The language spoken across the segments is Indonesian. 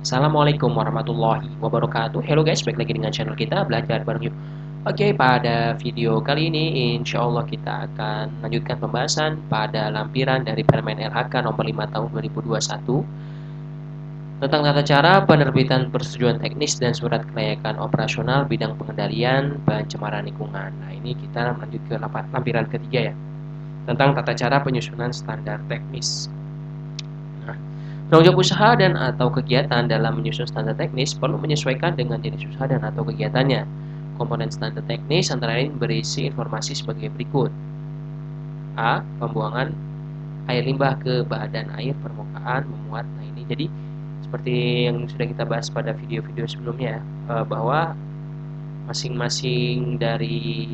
Assalamualaikum warahmatullahi wabarakatuh. Hello guys, balik lagi dengan channel kita Belajar Bareng Yuk. Oke, pada video kali ini insya Allah kita akan lanjutkan pembahasan pada lampiran dari Permen LHK nomor 5 tahun 2021 tentang tata cara penerbitan persetujuan teknis dan surat kelayakan operasional bidang pengendalian pencemaran lingkungan. Nah, ini kita lanjut ke lampiran ketiga ya, tentang tata cara penyusunan standar teknis. Penunjuk usaha dan atau kegiatan dalam menyusun standar teknis perlu menyesuaikan dengan jenis usaha dan atau kegiatannya. Komponen standar teknis antara lain berisi informasi sebagai berikut. A. Pembuangan air limbah ke badan air permukaan memuat. Nah, ini jadi seperti yang sudah kita bahas pada video-video sebelumnya, bahwa masing-masing dari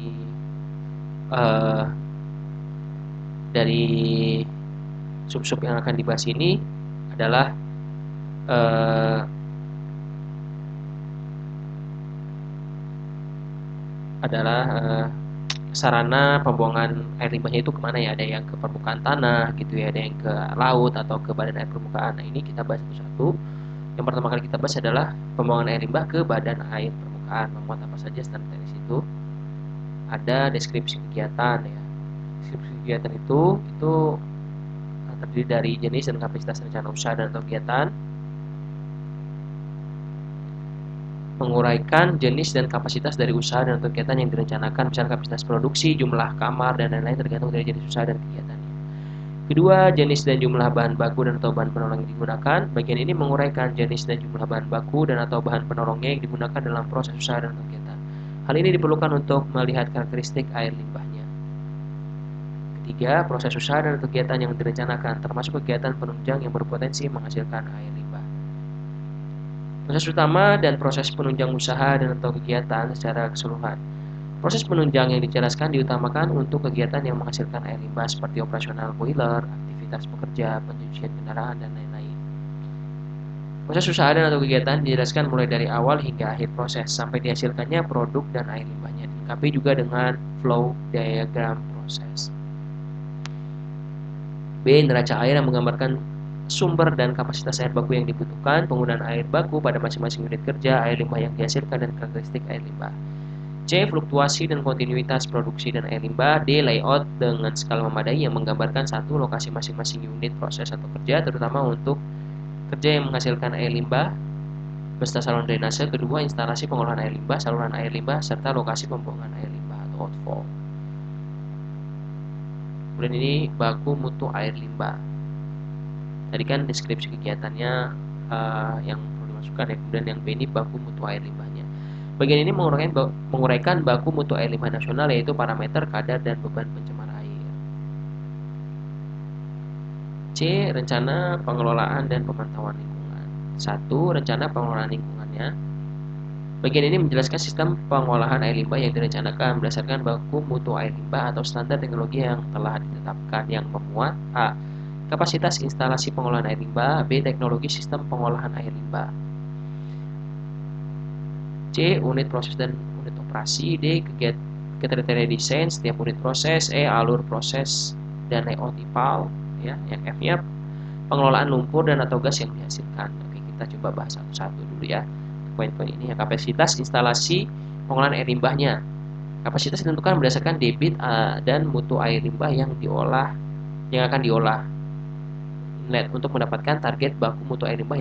sub-sub yang akan dibahas ini adalah sarana pembuangan air limbahnya itu kemana ya, ada yang ke permukaan tanah gitu ya, ada yang ke laut atau ke badan air permukaan. Nah, ini kita bahas satu-satu. Yang pertama kali kita bahas adalah pembuangan air limbah ke badan air permukaan memuat apa saja standar teknis itu. Ada deskripsi kegiatan ya. Deskripsi kegiatan itu terdiri dari jenis dan kapasitas rencana usaha dan kegiatan, menguraikan jenis dan kapasitas dari usaha dan kegiatan yang direncanakan, misalnya kapasitas produksi, jumlah kamar, dan lain-lain tergantung dari jenis usaha dan kegiatannya. Kedua, jenis dan jumlah bahan baku dan atau bahan penolong yang digunakan. Bagian ini menguraikan jenis dan jumlah bahan baku dan atau bahan penolongnya yang digunakan dalam proses usaha dan kegiatan. Hal ini diperlukan untuk melihat karakteristik air limbahnya. Ketiga, proses usaha dan kegiatan yang direncanakan, termasuk kegiatan penunjang yang berpotensi menghasilkan air limbah. Proses utama dan proses penunjang usaha dan atau kegiatan secara keseluruhan. Proses penunjang yang dijelaskan diutamakan untuk kegiatan yang menghasilkan air limbah seperti operasional boiler, aktivitas pekerja, pencucian kendaraan, dan lain-lain. Proses usaha dan atau kegiatan dijelaskan mulai dari awal hingga akhir proses sampai dihasilkannya produk dan air limbahnya, dilengkapi juga dengan flow diagram proses. B. Neraca air yang menggambarkan sumber dan kapasitas air baku yang dibutuhkan, penggunaan air baku pada masing-masing unit kerja, air limbah yang dihasilkan, dan karakteristik air limbah. C. Fluktuasi dan kontinuitas produksi dan air limbah. D. Layout dengan skala memadai yang menggambarkan satu lokasi masing-masing unit proses atau kerja, terutama untuk kerja yang menghasilkan air limbah beserta saluran drainase. Kedua, instalasi pengolahan air limbah, saluran air limbah, serta lokasi pembuangan air limbah atau outfall. Kemudian ini baku mutu air limbah. Tadi kan deskripsi kegiatannya yang perlu dimasukkan ya. Kemudian yang B ini baku mutu air limbahnya. Bagian ini menguraikan baku mutu air limbah nasional, yaitu parameter, kadar, dan beban pencemar air. C. Rencana pengelolaan dan pemantauan lingkungan. 1. Rencana pengelolaan lingkungannya. Bagian ini menjelaskan sistem pengolahan air limbah yang direncanakan berdasarkan baku mutu air limbah atau standar teknologi yang telah ditetapkan, yang memuat A. Kapasitas instalasi pengolahan air limbah. B. Teknologi sistem pengolahan air limbah. C. Unit proses dan unit operasi. D. Kriteria desain setiap unit proses. E. Alur proses dan layout IPAL ya. Yang F-nya pengelolaan lumpur dan atau gas yang dihasilkan. Oke, kita coba bahas satu-satu dulu ya. Poin-poin ini ya. Kapasitas instalasi pengolahan air limbahnya. Kapasitas ditentukan berdasarkan debit dan mutu air limbah yang akan diolah net untuk mendapatkan target baku mutu air limbah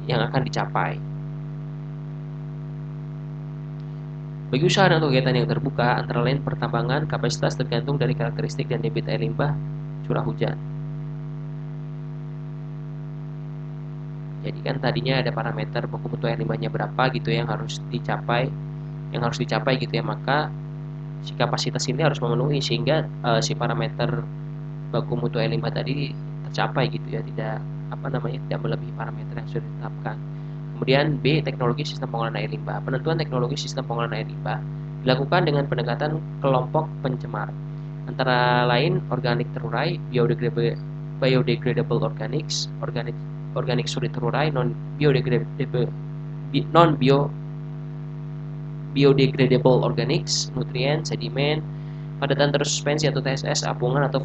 yang akan dicapai. Bagi usaha dan kegiatan yang terbuka, antara lain pertambangan, kapasitas tergantung dari karakteristik dan debit air limbah curah hujan. Jadi kan tadinya ada parameter baku mutu air limbahnya berapa gitu yang harus dicapai gitu ya, maka si kapasitas ini harus memenuhi sehingga si parameter baku mutu air limbah tadi tercapai gitu ya, tidak melebihi parameter yang sudah ditetapkan. Kemudian B. Teknologi sistem pengolahan air limbah. Penentuan teknologi sistem pengolahan air limbah dilakukan dengan pendekatan kelompok pencemar, antara lain organik terurai, biodegradable organics, organik sulit terurai, biodegradable organics, nutrien, sedimen, padatan tersuspensi atau TSS, apungan atau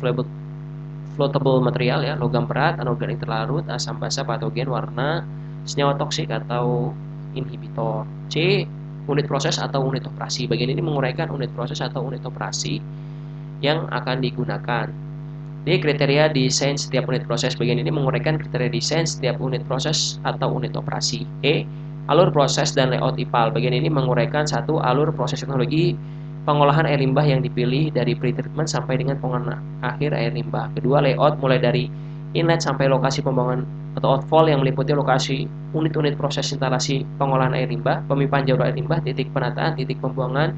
floatable material ya, logam berat, anorganik terlarut, asam basa, patogen, warna, senyawa toksik atau inhibitor. C. Unit proses atau unit operasi. Bagian ini menguraikan unit proses atau unit operasi yang akan digunakan. D. Kriteria desain setiap unit proses. Bagian ini menguraikan kriteria desain setiap unit proses atau unit operasi. E. Alur proses dan layout IPAL. Bagian ini menguraikan satu alur proses teknologi pengolahan air limbah yang dipilih dari pre-treatment sampai dengan pengolahan akhir air limbah. Kedua, layout mulai dari inlet sampai lokasi pembuangan atau outfall yang meliputi lokasi unit-unit proses instalasi pengolahan air limbah, pemimpahan jalur air limbah, titik penataan, titik pembuangan,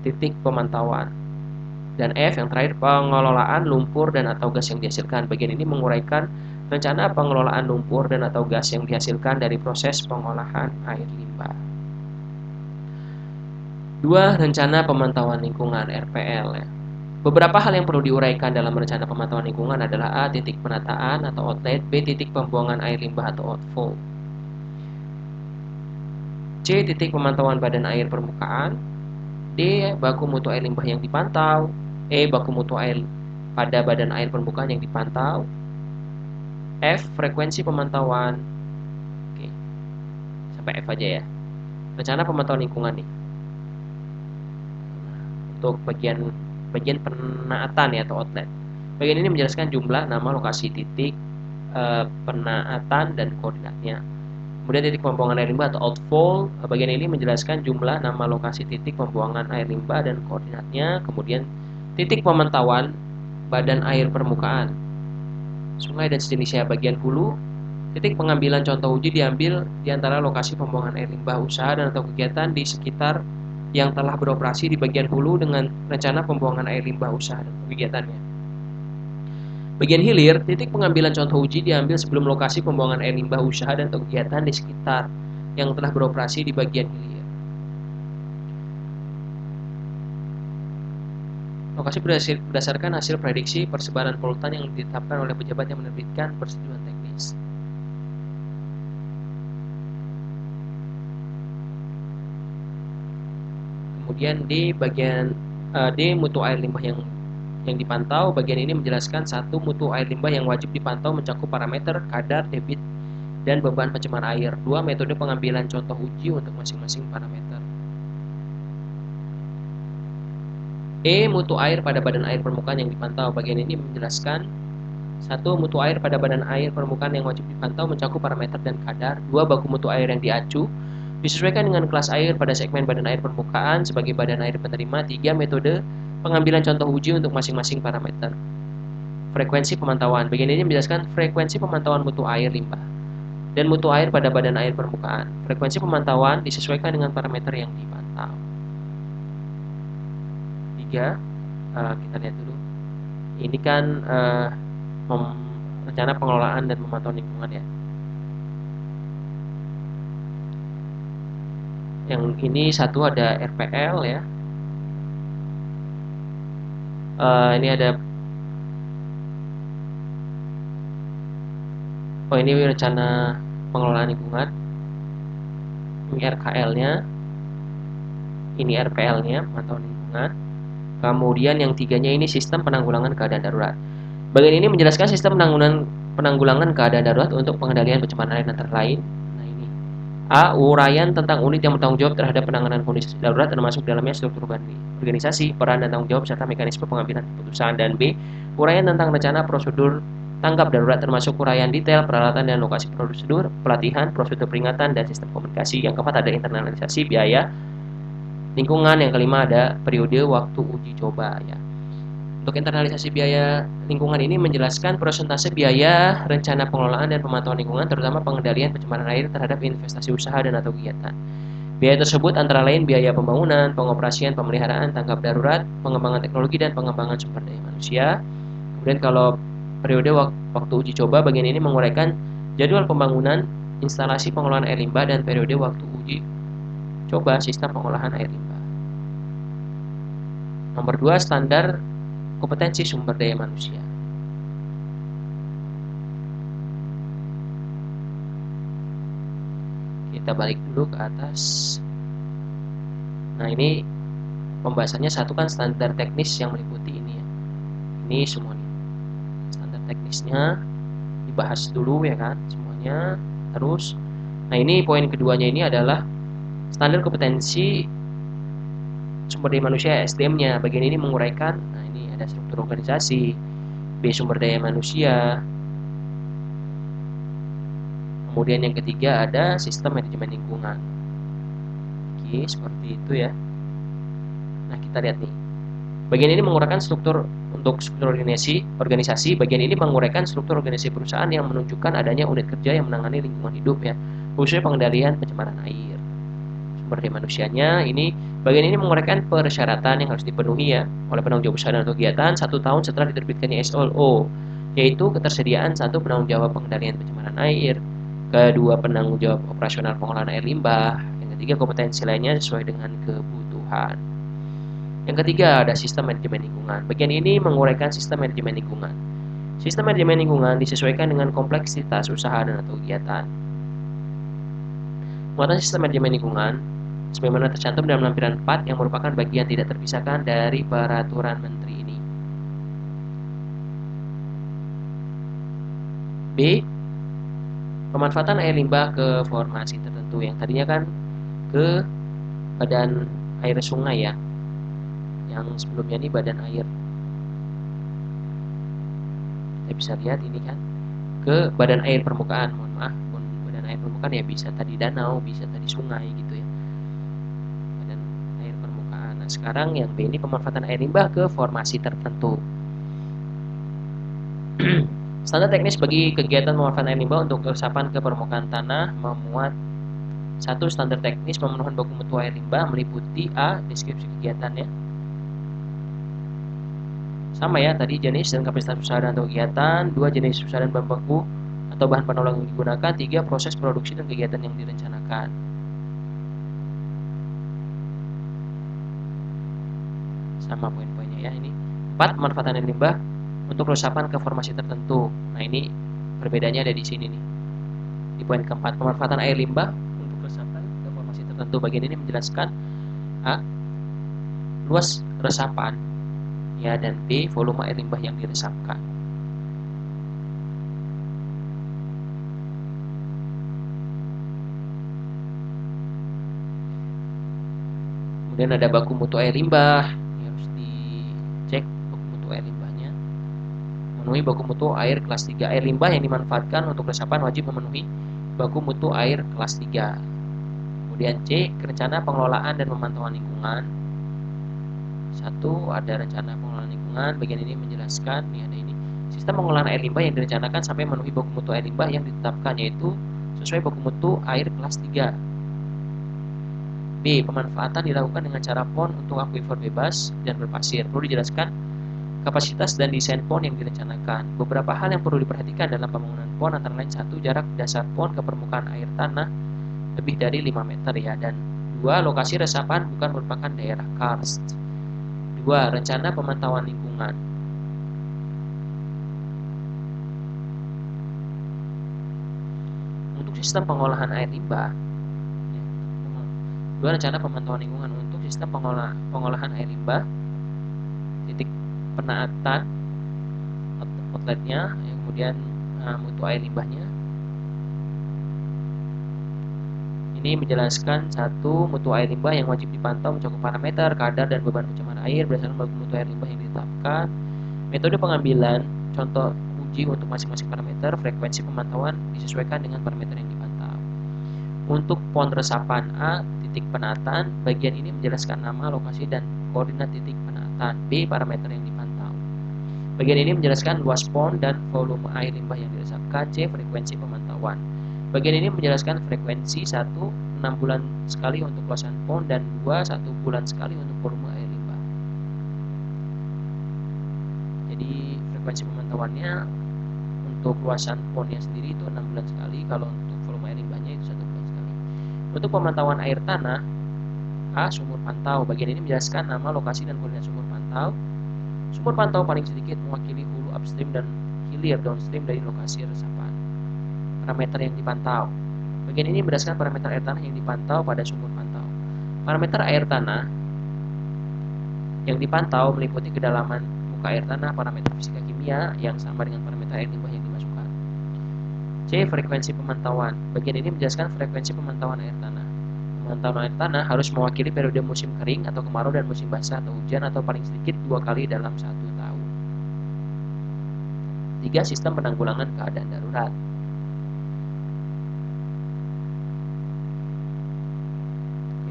titik pemantauan. Dan F yang terakhir, pengelolaan lumpur dan atau gas yang dihasilkan. Bagian ini menguraikan rencana pengelolaan lumpur dan atau gas yang dihasilkan dari proses pengolahan air limbah. 2. Rencana pemantauan lingkungan RPL ya. Beberapa hal yang perlu diuraikan dalam rencana pemantauan lingkungan adalah A. Titik penataan atau outlet, B. Titik pembuangan air limbah atau outflow, C. Titik pemantauan badan air permukaan, D. Baku mutu air limbah yang dipantau, E. Baku mutu air pada badan air permukaan yang dipantau, F. Frekuensi pemantauan. Oke, sampai F aja ya. Rencana pemantauan lingkungan nih. Untuk bagian penaatan ya atau outlet. Bagian ini menjelaskan jumlah, nama, lokasi titik penaatan dan koordinatnya. Kemudian titik pembuangan air limbah atau outfall. Bagian ini menjelaskan jumlah, nama, lokasi titik pembuangan air limbah dan koordinatnya. Kemudian titik pemantauan badan air permukaan, sungai dan sejenisnya. Bagian hulu, titik pengambilan contoh uji diambil di antara lokasi pembuangan air limbah usaha dan atau kegiatan di sekitar yang telah beroperasi di bagian hulu dengan rencana pembuangan air limbah usaha dan kegiatannya. Bagian hilir, titik pengambilan contoh uji diambil sebelum lokasi pembuangan air limbah usaha dan atau kegiatan di sekitar yang telah beroperasi di bagian hilir. Lokasi berdasarkan hasil prediksi persebaran polutan yang ditetapkan oleh pejabat yang menerbitkan persetujuan teknis. Kemudian di bagian D, mutu air limbah yang dipantau. Bagian ini menjelaskan satu, mutu air limbah yang wajib dipantau mencakup parameter, kadar, debit, dan beban pencemaran air. 2. Metode pengambilan contoh uji untuk masing-masing parameter. E. Mutu air pada badan air permukaan yang dipantau. Bagian ini menjelaskan satu, mutu air pada badan air permukaan yang wajib dipantau mencakup parameter dan kadar. 2. Baku mutu air yang diacu disesuaikan dengan kelas air pada segmen badan air permukaan sebagai badan air penerima. 3. Metode pengambilan contoh uji untuk masing-masing parameter. Frekuensi pemantauan. Bagian ini menjelaskan frekuensi pemantauan mutu air limbah dan mutu air pada badan air permukaan. Frekuensi pemantauan disesuaikan dengan parameter yang dipantau. 3. Kita lihat dulu. Ini kan rencana pengelolaan dan pemantauan lingkungan ya. Yang ini satu ada RPL ya. Ini ada ini rencana pengelolaan lingkungan. Ini RKL-nya. Ini RPL-nya, pemantauan lingkungan. Kemudian yang tiganya ini sistem penanggulangan keadaan darurat. Bagian ini menjelaskan sistem penanggulangan keadaan darurat untuk pengendalian pencemaran air antara lain. Nah ini A. Uraian tentang unit yang bertanggung jawab terhadap penanganan kondisi darurat termasuk dalamnya struktur organisasi, peran dan tanggung jawab serta mekanisme pengambilan keputusan. Dan B. Uraian tentang rencana prosedur tanggap darurat termasuk uraian detail peralatan dan lokasi prosedur, pelatihan, prosedur peringatan dan sistem komunikasi. Yang keempat ada internalisasi biaya lingkungan. Yang kelima ada periode waktu uji coba ya. Untuk internalisasi biaya lingkungan ini menjelaskan persentase biaya rencana pengelolaan dan pemantauan lingkungan terutama pengendalian pencemaran air terhadap investasi usaha dan atau kegiatan. Biaya tersebut antara lain biaya pembangunan, pengoperasian, pemeliharaan, tanggap darurat, pengembangan teknologi dan pengembangan sumber daya manusia. Kemudian kalau periode waktu uji coba, bagian ini menguraikan jadwal pembangunan instalasi pengelolaan air limbah dan periode waktu uji coba sistem pengolahan air limbah. Nomor 2, standar kompetensi sumber daya manusia. Kita balik dulu ke atas. Nah ini pembahasannya satu kan standar teknis yang meliputi ini ya. Ini semua nih. Standar teknisnya dibahas dulu ya kan semuanya. terus. Nah, ini poin keduanya ini adalah standar kompetensi sumber daya manusia SDM-nya. Bagian ini menguraikan, nah ini ada struktur organisasi, B sumber daya manusia. Kemudian yang ketiga ada sistem manajemen lingkungan. Oke, seperti itu ya. Nah, kita lihat nih. Bagian ini menguraikan struktur untuk struktur organisasi. Bagian ini menguraikan struktur organisasi perusahaan yang menunjukkan adanya unit kerja yang menangani lingkungan hidup ya, khususnya pengendalian pencemaran air. Sumber daya manusianya ini, bagian ini menguraikan persyaratan yang harus dipenuhi ya oleh penanggung jawab usaha dan kegiatan 1 tahun setelah diterbitkannya SLO, yaitu ketersediaan 1 penanggung jawab pengendalian pencemaran air, kedua penanggung jawab operasional pengolahan air limbah, yang ketiga kompetensi lainnya sesuai dengan kebutuhan. Yang ketiga ada sistem manajemen lingkungan. Bagian ini menguraikan sistem manajemen lingkungan. Sistem manajemen lingkungan disesuaikan dengan kompleksitas usaha dan atau kegiatan. Muatan sistem manajemen lingkungan sebagaimana tercantum dalam lampiran 4 yang merupakan bagian tidak terpisahkan dari peraturan menteri ini. B. Pemanfaatan air limbah ke formasi tertentu, yang tadinya kan ke badan air sungai ya, yang sebelumnya ini badan air. Kita bisa lihat ini kan ke badan air permukaan, mohon maaf, badan air permukaan ya, bisa tadi danau, bisa tadi sungai gitu ya, badan air permukaan. Nah, sekarang yang B ini pemanfaatan air limbah ke formasi tertentu. Standar teknis bagi kegiatan pemanfaatan air limbah untuk resapan ke permukaan tanah memuat 1. Standar teknis pemenuhan baku mutu air limbah meliputi A. Deskripsi kegiatannya, sama ya tadi, jenis dan kapasitas usaha dan atau kegiatan. 2. Jenis usaha dan bahan baku atau bahan penolong yang digunakan. 3. Proses produksi dan kegiatan yang direncanakan. Sama poin-poinnya ya ini. 4. Pemanfaatan air limbah untuk resapan ke formasi tertentu. Nah, ini perbedaannya ada di sini nih. Di poin keempat, pemanfaatan air limbah untuk resapan ke formasi tertentu. Bagian ini menjelaskan A. Luas resapan ya, dan B. Volume air limbah yang diresapkan. Kemudian ada baku mutu air limbah, ini harus dicek baku mutu air limbahnya. Memenuhi baku mutu air kelas 3. Air limbah yang dimanfaatkan untuk resapan wajib memenuhi baku mutu air kelas 3. Kemudian C. Rencana pengelolaan dan pemantauan lingkungan. 1. Ada rencana pengelolaan lingkungan. Bagian ini menjelaskan, nih ada ini, sistem pengolahan air limbah yang direncanakan sampai memenuhi baku mutu air limbah yang ditetapkan, yaitu sesuai baku mutu air kelas 3. B. Pemanfaatan dilakukan dengan cara pond untuk akuifer bebas dan berpasir. Perlu dijelaskan kapasitas dan desain pond yang direncanakan. Beberapa hal yang perlu diperhatikan dalam pembangunan pond antara lain 1. Jarak dasar pond ke permukaan air tanah lebih dari 5 meter ya, dan 2. Lokasi resapan bukan merupakan daerah karst. 2. Rencana pemantauan lingkungan. Untuk sistem pengolahan air limbah, 2. Rencana pemantauan lingkungan untuk sistem pengolahan air limbah, titik penaatan outletnya, kemudian mutu air limbahnya. Ini menjelaskan 1. Mutu air limbah yang wajib dipantau mencakup parameter, kadar, dan beban pencemaran air berdasarkan baku mutu air limbah yang ditetapkan. Metode pengambilan contoh uji untuk masing-masing parameter. Frekuensi pemantauan disesuaikan dengan parameter yang dipantau. Untuk pond resapan A, titik penaatan, bagian ini menjelaskan nama, lokasi, dan koordinat titik penaatan. B. Parameter yang dipantau. Bagian ini menjelaskan luas pond dan volume air limbah yang diresapkan. C. Frekuensi pemantauan. Bagian ini menjelaskan frekuensi 1. 6 bulan sekali untuk luasan pond, dan 2. 1 bulan sekali untuk volume air limbah. Jadi frekuensi pemantauannya untuk luasan pondnya sendiri itu 6 bulan sekali, kalau untuk volume air limbahnya itu 1 bulan sekali. Untuk pemantauan air tanah, A. Sumur pantau. Bagian ini menjelaskan nama, lokasi, dan koordinat sumur pantau. Sumur pantau paling sedikit mewakili hulu upstream dan hilir downstream dari lokasi resapan. Parameter yang dipantau. Bagian ini berdasarkan parameter air tanah yang dipantau pada sumur pantau. Parameter air tanah yang dipantau meliputi kedalaman muka air tanah, parameter fisika kimia yang sama dengan parameter air limbah yang dimasukkan. C. Frekuensi pemantauan. Bagian ini menjelaskan frekuensi pemantauan air tanah. Pemantauan air tanah harus mewakili periode musim kering atau kemarau dan musim basah atau hujan atau paling sedikit 2 kali dalam 1 tahun. 3. Sistem penanggulangan keadaan darurat.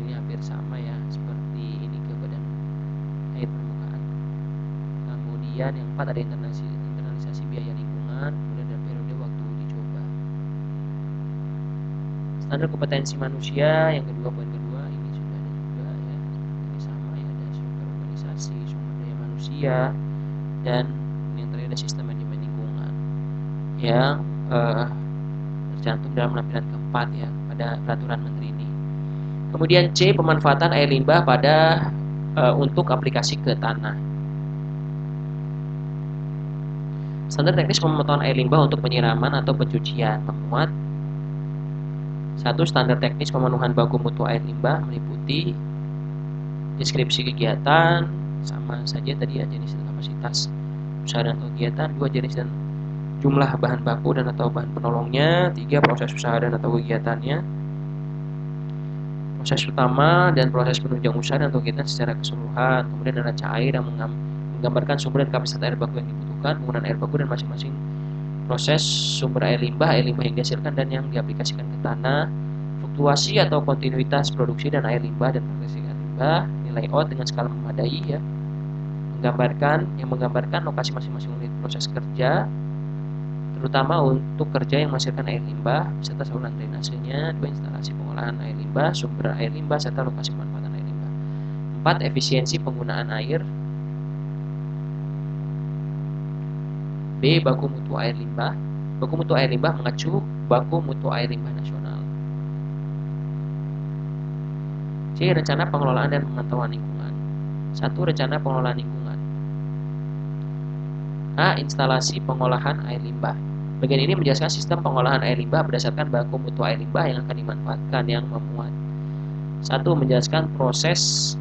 Ini hampir sama ya, seperti ini ke badan air permukaan. Kemudian yang 4 ada internalisasi biaya lingkungan, kemudian ada periode waktu uji coba. Standar kompetensi manusia, yang kedua, poin kedua, ini sudah ada juga ya. Ini sama ya, ada sumber organisasi, sumber daya manusia, dan yang terakhir ada sistem manajemen lingkungan yang tercantum dalam lampiran keempat ya pada peraturan menteri ini. Kemudian C. Pemanfaatan air limbah pada untuk aplikasi ke tanah. Standar teknis pemantauan air limbah untuk penyiraman atau pencucian memuat 1. Standar teknis pemenuhan baku mutu air limbah meliputi deskripsi kegiatan, sama saja tadi ya, jenis dan kapasitas usaha dan kegiatan. 2. Jenis dan jumlah bahan baku dan atau bahan penolongnya. 3. Proses usaha dan atau kegiatannya, proses utama dan proses penunjang usaha dan kegiatan secara keseluruhan. Kemudian ada cair yang menggambarkan sumber dan kapasitas air baku yang dibutuhkan, penggunaan air baku dan masing-masing proses sumber air limbah yang dihasilkan dan yang diaplikasikan ke tanah, fluktuasi atau kontinuitas produksi dan air limbah dan progresi air limbah, nilai layout dengan skala memadai ya, menggambarkan lokasi masing-masing unit proses kerja, terutama untuk kerja yang menghasilkan air limbah serta saluran drainasenya. 2. Instalasi pengolahan air limbah, sumber air limbah serta lokasi pemanfaatan air limbah. 4. Efisiensi penggunaan air. B. Baku mutu air limbah. Baku mutu air limbah mengacu baku mutu air limbah nasional. C. Rencana pengelolaan dan pemantauan lingkungan. 1. Rencana pengelolaan lingkungan. A. Instalasi pengolahan air limbah. Bagian ini menjelaskan sistem pengolahan air limbah berdasarkan baku mutu air limbah yang akan dimanfaatkan yang memuat. 1. Menjelaskan proses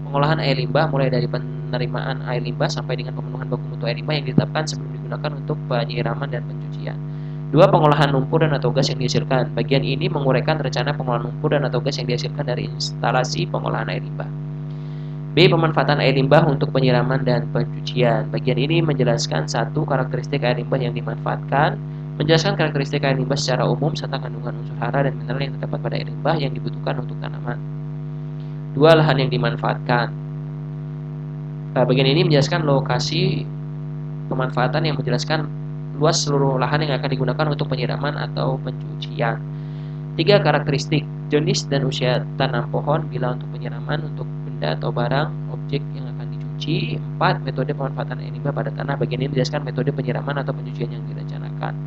pengolahan air limbah mulai dari penerimaan air limbah sampai dengan pemenuhan baku mutu air limbah yang ditetapkan sebelum digunakan untuk penyiraman dan pencucian. 2. Pengolahan lumpur dan atau gas yang dihasilkan. Bagian ini menguraikan rencana pengolahan lumpur dan atau gas yang dihasilkan dari instalasi pengolahan air limbah. B. Pemanfaatan air limbah untuk penyiraman dan pencucian. Bagian ini menjelaskan 1. Karakteristik air limbah yang dimanfaatkan, menjelaskan karakteristik air limbah secara umum serta kandungan unsur hara dan mineral yang terdapat pada air limbah yang dibutuhkan untuk tanaman. 2. Lahan yang dimanfaatkan. Bagian ini menjelaskan lokasi pemanfaatan yang menjelaskan luas seluruh lahan yang akan digunakan untuk penyiraman atau pencucian. 3. Karakteristik jenis dan usia tanam pohon bila untuk penyiraman untuk benda atau barang objek yang akan dicuci. 4. Metode pemanfaatan air limbah pada tanah. Bagian ini menjelaskan metode penyiraman atau pencucian yang direncanakan.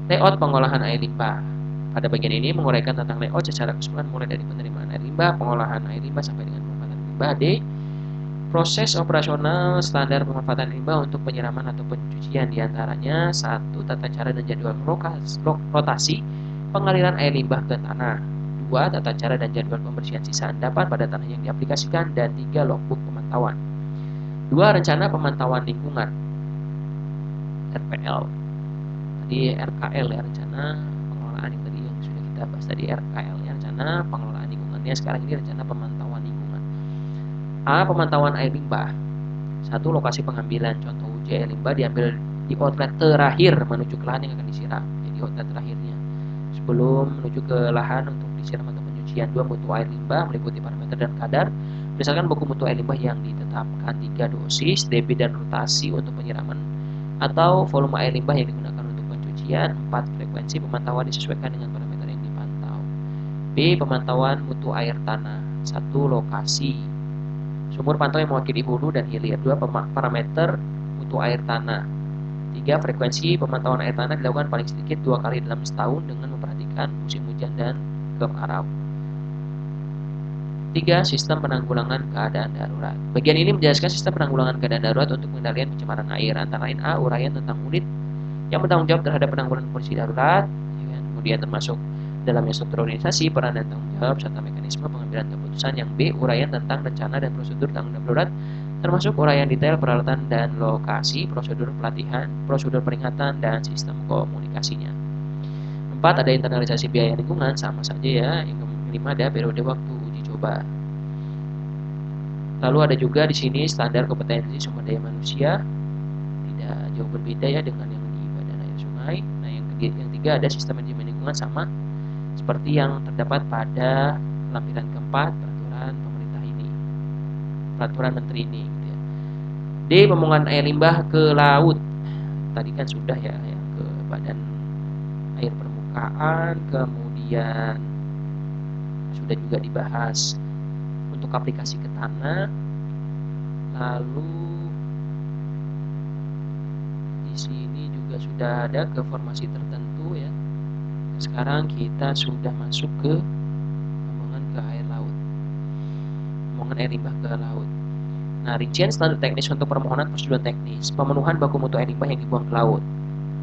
Layout pengolahan air limbah. Pada bagian ini menguraikan tentang layout secara keseluruhan mulai dari penerimaan air limbah, pengolahan air limbah sampai dengan pemanfaatan limbah. D. Proses operasional standar pemanfaatan limbah untuk penyiraman atau pencucian, diantaranya 1. Tata cara dan jadwal rotasi pengaliran air limbah ke tanah. 2. Tata cara dan jadwal pembersihan sisa endapan pada tanah yang diaplikasikan. Dan 3. Logbook pemantauan. 2. Rencana pemantauan lingkungan RPL. Tadi RKL ya, rencana pengelolaan yang tadi yang sudah kita bahas tadi RKL ya, rencana pengelolaan lingkungannya. Sekarang ini rencana pemantauan lingkungan. A. Pemantauan air limbah. 1. Lokasi pengambilan. Contoh uji air limbah diambil di outlet terakhir menuju ke lahan yang akan disiram. Jadi outlet terakhirnya sebelum menuju ke lahan untuk disiram atau pencucian. 2. Mutu air limbah meliputi parameter dan kadar berdasarkan baku mutu air limbah yang ditetapkan. 3. Dosis, debit dan rotasi untuk penyiraman atau volume air limbah yang digunakan untuk pencucian. 4. Frekuensi pemantauan disesuaikan dengan parameter yang dipantau. B. Pemantauan mutu air tanah. 1. Lokasi sumur pantau yang mewakili hulu dan hilir. 2. Parameter mutu air tanah. 3. Frekuensi pemantauan air tanah dilakukan paling sedikit 2 kali dalam setahun dengan memperhatikan musim hujan dan kemarau. 3. Sistem penanggulangan keadaan darurat. Bagian ini menjelaskan sistem penanggulangan keadaan darurat untuk pengendalian pencemaran air, antara lain A. Uraian tentang unit yang bertanggung jawab terhadap penanggulangan kondisi darurat, kemudian termasuk dalamnya struktur organisasi, peran dan tanggung jawab, serta mekanisme pengambilan keputusan. Yang B. Uraian tentang rencana dan prosedur tanggap darurat termasuk uraian detail peralatan dan lokasi, prosedur pelatihan, prosedur peringatan, dan sistem komunikasinya. 4. Ada internalisasi biaya lingkungan, sama saja ya. Yang kelima ada periode waktu uji coba. Lalu ada juga di sini standar kompetensi sumber daya manusia, tidak jauh berbeda ya dengan yang di badan air sungai. Nah, yang ketiga ada sistem manajemen lingkungan, sama seperti yang terdapat pada lampiran keempat peraturan pemerintah ini, peraturan menteri ini gitu ya. D. Pembuangan air limbah ke laut. Tadi kan sudah ya yang ke badan air permukaan, kemudian sudah juga dibahas untuk aplikasi ke tanah. Lalu di sini juga sudah ada ke formasi tertentu ya. Sekarang kita sudah masuk ke pembuangan ke air laut, pembuangan air limbah ke laut. Nah, rincian standar teknis untuk permohonan prosedur teknis pemenuhan baku mutu air limbah yang dibuang ke laut.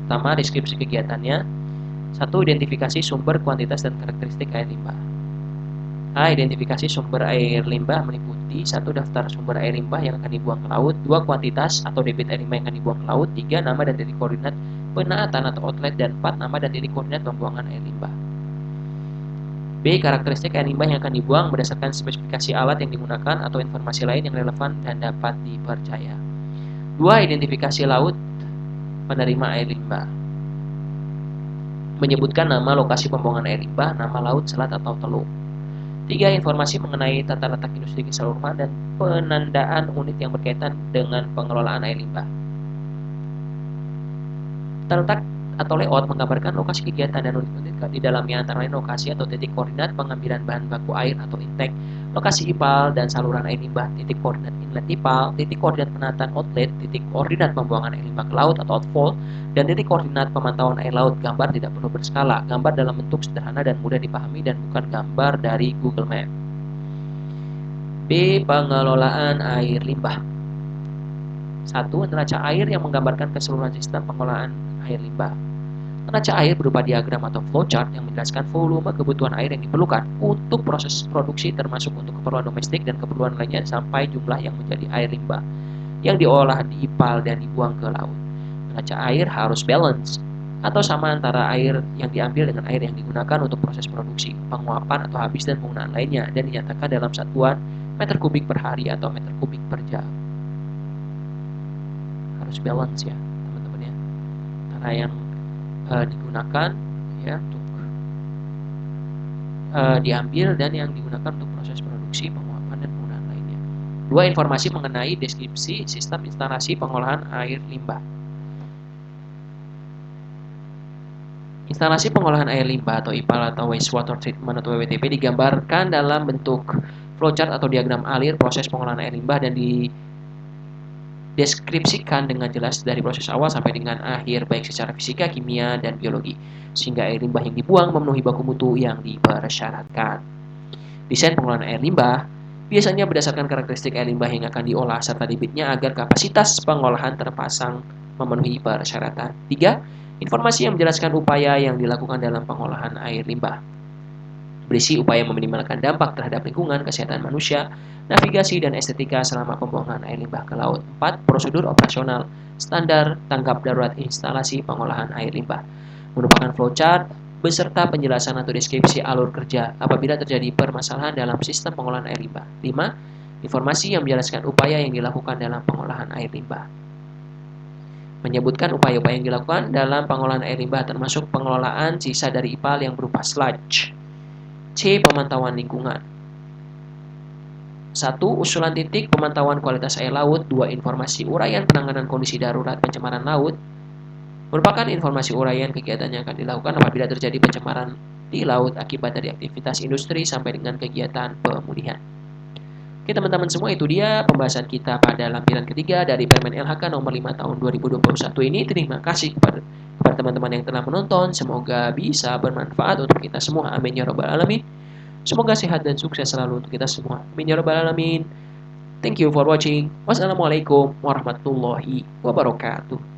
Pertama, deskripsi kegiatannya. 1. Identifikasi sumber, kuantitas, dan karakteristik air limbah. A. Identifikasi sumber air limbah meliputi 1. Daftar sumber air limbah yang akan dibuang ke laut. 2. Kuantitas atau debit air limbah yang akan dibuang ke laut. 3. Nama dan titik koordinat penaatan atau outlet. Dan 4. Nama dan titik koordinat pembuangan air limbah. B. Karakteristik air limbah yang akan dibuang berdasarkan spesifikasi alat yang digunakan atau informasi lain yang relevan dan dapat dipercaya. 2. Identifikasi laut penerima air limbah, menyebutkan nama lokasi pembuangan air limbah, nama laut, selat, atau teluk. 3. Informasi mengenai tata letak industri keseluruhan dan penandaan unit yang berkaitan dengan pengelolaan air limbah. Tata letak atau layout menggambarkan lokasi kegiatan dan unit-unit di dalamnya, antara lain lokasi atau titik koordinat pengambilan bahan baku air atau intake, lokasi IPAL dan saluran air limbah, titik koordinat inlet IPAL, titik koordinat penataan outlet, titik koordinat pembuangan air limbah ke laut atau outfall, dan titik koordinat pemantauan air laut. Gambar tidak perlu berskala, gambar dalam bentuk sederhana dan mudah dipahami dan bukan gambar dari Google Map. B. Pengelolaan air limbah. 1. Neraca air yang menggambarkan keseluruhan sistem pengelolaan air limbah. Neraca air berupa diagram atau flowchart yang menjelaskan volume kebutuhan air yang diperlukan untuk proses produksi, termasuk untuk keperluan domestik dan keperluan lainnya, sampai jumlah yang menjadi air limbah yang diolah di IPAL dan dibuang ke laut. Neraca air harus balance atau sama antara air yang diambil dengan air yang digunakan untuk proses produksi, penguapan atau habis, dan penggunaan lainnya, dan dinyatakan dalam satuan meter kubik per hari atau meter kubik per jam. Harus balance ya teman-teman ya, antara yang digunakan ya untuk diambil dan yang digunakan untuk proses produksi, penguapan, dan penggunaan lainnya. 2. Informasi mengenai deskripsi sistem instalasi pengolahan air limbah. Instalasi pengolahan air limbah atau IPAL atau wastewater treatment atau WTP digambarkan dalam bentuk flowchart atau diagram alir proses pengolahan air limbah dan deskripsikan dengan jelas dari proses awal sampai dengan akhir, baik secara fisika, kimia, dan biologi, sehingga air limbah yang dibuang memenuhi baku mutu yang dipersyaratkan. Desain pengolahan air limbah biasanya berdasarkan karakteristik air limbah yang akan diolah serta debitnya agar kapasitas pengolahan terpasang memenuhi persyaratan. 3. Informasi yang menjelaskan upaya yang dilakukan dalam pengolahan air limbah, berisi upaya meminimalkan dampak terhadap lingkungan, kesehatan manusia, navigasi, dan estetika selama pembuangan air limbah ke laut. 4. Prosedur operasional standar tanggap darurat instalasi pengolahan air limbah, merupakan flowchart beserta penjelasan atau deskripsi alur kerja apabila terjadi permasalahan dalam sistem pengolahan air limbah. 5. Informasi yang menjelaskan upaya yang dilakukan dalam pengolahan air limbah, menyebutkan upaya-upaya yang dilakukan dalam pengolahan air limbah termasuk pengelolaan sisa dari IPAL yang berupa sludge. C. Pemantauan lingkungan. 1. Usulan titik pemantauan kualitas air laut. 2. Informasi uraian penanganan kondisi darurat pencemaran laut, merupakan informasi uraian kegiatan yang akan dilakukan apabila terjadi pencemaran di laut akibat dari aktivitas industri sampai dengan kegiatan pemulihan. Oke teman-teman semua, itu dia pembahasan kita pada lampiran ketiga dari Permen LHK nomor 5 tahun 2021 ini. Terima kasih kepada teman-teman yang telah menonton. Semoga bisa bermanfaat untuk kita semua. Amin ya rabbal alamin. Semoga sehat dan sukses selalu untuk kita semua. Amin ya rabbal alamin. Thank you for watching. Wassalamualaikum warahmatullahi wabarakatuh.